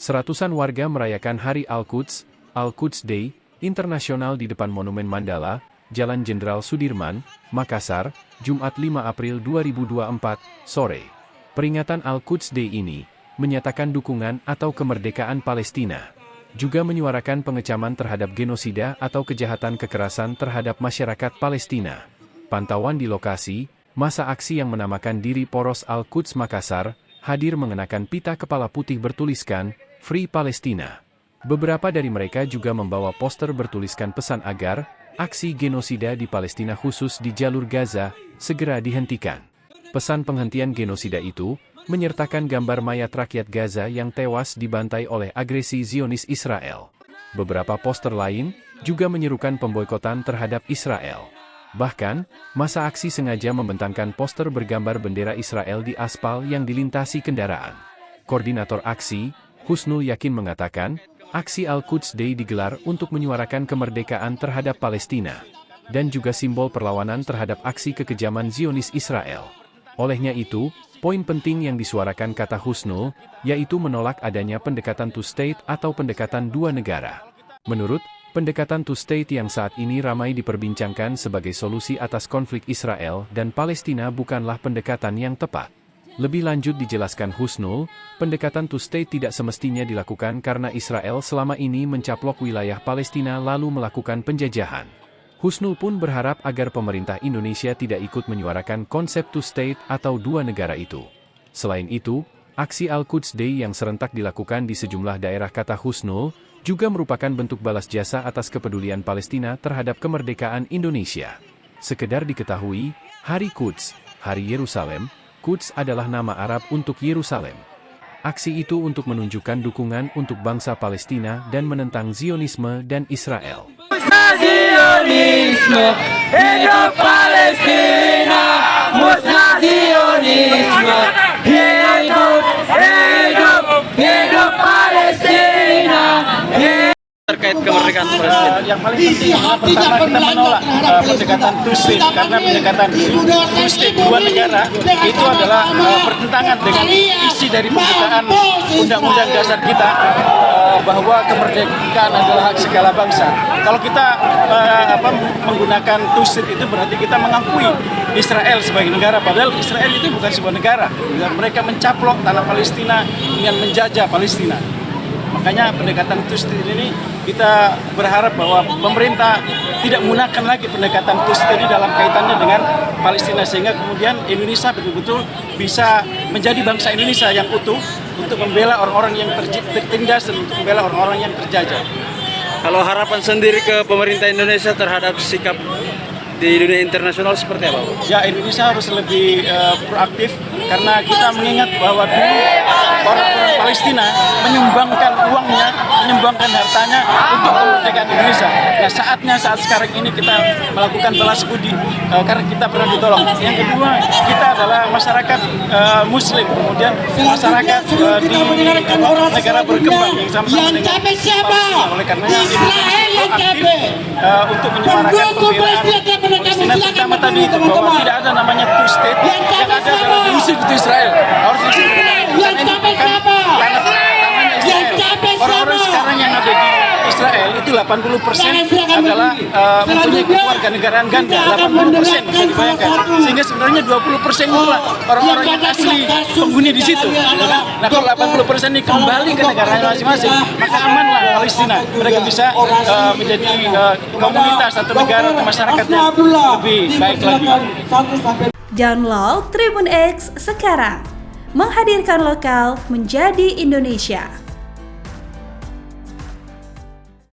Seratusan warga merayakan Hari Al-Quds, Al-Quds Day, Internasional di depan Monumen Mandala, Jalan Jenderal Sudirman, Makassar, Jumat 5 April 2024, sore. Peringatan Al-Quds Day ini menyatakan dukungan atau kemerdekaan Palestina. Juga menyuarakan pengecaman terhadap genosida atau kejahatan kekerasan terhadap masyarakat Palestina. Pantauan di lokasi, masa aksi yang menamakan diri Poros Al-Quds Makassar, hadir mengenakan pita kepala putih bertuliskan, Free Palestina. Beberapa dari mereka juga membawa poster bertuliskan pesan agar, aksi genosida di Palestina khusus di jalur Gaza, segera dihentikan. Pesan penghentian genosida itu, menyertakan gambar mayat rakyat Gaza yang tewas dibantai oleh agresi Zionis Israel. Beberapa poster lain, juga menyerukan pemboikotan terhadap Israel. Bahkan, masa aksi sengaja membentangkan poster bergambar bendera Israel di aspal yang dilintasi kendaraan. Koordinator aksi, Husnul Yakin mengatakan, aksi Al-Quds Day digelar untuk menyuarakan kemerdekaan terhadap Palestina, dan juga simbol perlawanan terhadap aksi kekejaman Zionis Israel. Olehnya itu, poin penting yang disuarakan kata Husnul, yaitu menolak adanya pendekatan two-state atau pendekatan dua negara. Menurut pendekatan two-state yang saat ini ramai diperbincangkan sebagai solusi atas konflik Israel dan Palestina bukanlah pendekatan yang tepat. Lebih lanjut dijelaskan Husnul, pendekatan two-state tidak semestinya dilakukan karena Israel selama ini mencaplok wilayah Palestina lalu melakukan penjajahan. Husnul pun berharap agar pemerintah Indonesia tidak ikut menyuarakan konsep two-state atau dua negara itu. Selain itu, aksi Al-Quds Day yang serentak dilakukan di sejumlah daerah kata Husnul, juga merupakan bentuk balas jasa atas kepedulian Palestina terhadap kemerdekaan Indonesia. Sekedar diketahui, Hari Quds, Hari Yerusalem, Quds adalah nama Arab untuk Yerusalem. Aksi itu untuk menunjukkan dukungan untuk bangsa Palestina dan menentang Zionisme dan Israel. Zionisme, hidup Palestina, musnah Zionisme, hidup Palestina. Terkait kemerdekaan Palestina, yang paling penting pertama kita menolak pendekatan two-state, karena pendekatan two-state dua negara itu adalah bertentangan dengan isi dari pembukaan Undang-Undang Dasar kita, bahwa kemerdekaan adalah hak segala bangsa. Kalau kita menggunakan two-state itu berarti kita mengakui Israel sebagai negara, padahal Israel itu bukan sebuah negara. Mereka mencaplok tanah Palestina dengan menjajah Palestina. Makanya pendekatan two-state ini kita berharap bahwa pemerintah tidak menggunakan lagi pendekatan two-state ini dalam kaitannya dengan Palestina, sehingga kemudian Indonesia betul-betul bisa menjadi bangsa Indonesia yang utuh untuk membela orang-orang yang tertindas dan untuk membela orang-orang yang terjajah. Kalau harapan sendiri ke pemerintah Indonesia terhadap sikap di dunia internasional seperti apa? Ya, Indonesia harus lebih proaktif, karena kita mengingat bahwa dulu orang-orang Palestina menyumbangkan uangnya, menyumbangkan hartanya untuk kemerdekaan Indonesia. Nah, saat sekarang ini kita melakukan balas budi karena kita pernah ditolong. Yang kedua, kita adalah masyarakat Muslim, kemudian masyarakat di negara berkembang yang sama-sama dengan Palestina. Oleh karenanya Indonesia proaktif untuk menyuarakan pembelaan Palestina, pertama tadi itu bahwa tidak ada namanya two-state, yang ada adalah diusir itu Israel. Harus diusir karena ini bukan tanahnya Israel. Orang-orang sekarang yang ada di Israel itu 80% adalah mempunyai kewarganegaraan ganda, 80% bisa dibayangkan. Sehingga sebenarnya 20% itulah orang-orang yang asli penghuni di situ. Nah, kalau 80% ini kembali ke negaranya masing-masing, maka amanlah Palestina. Mereka bisa menjadi komunitas atau negara atau masyarakat yang lebih baik lagi. Download Tribun X sekarang, menghadirkan lokal menjadi Indonesia.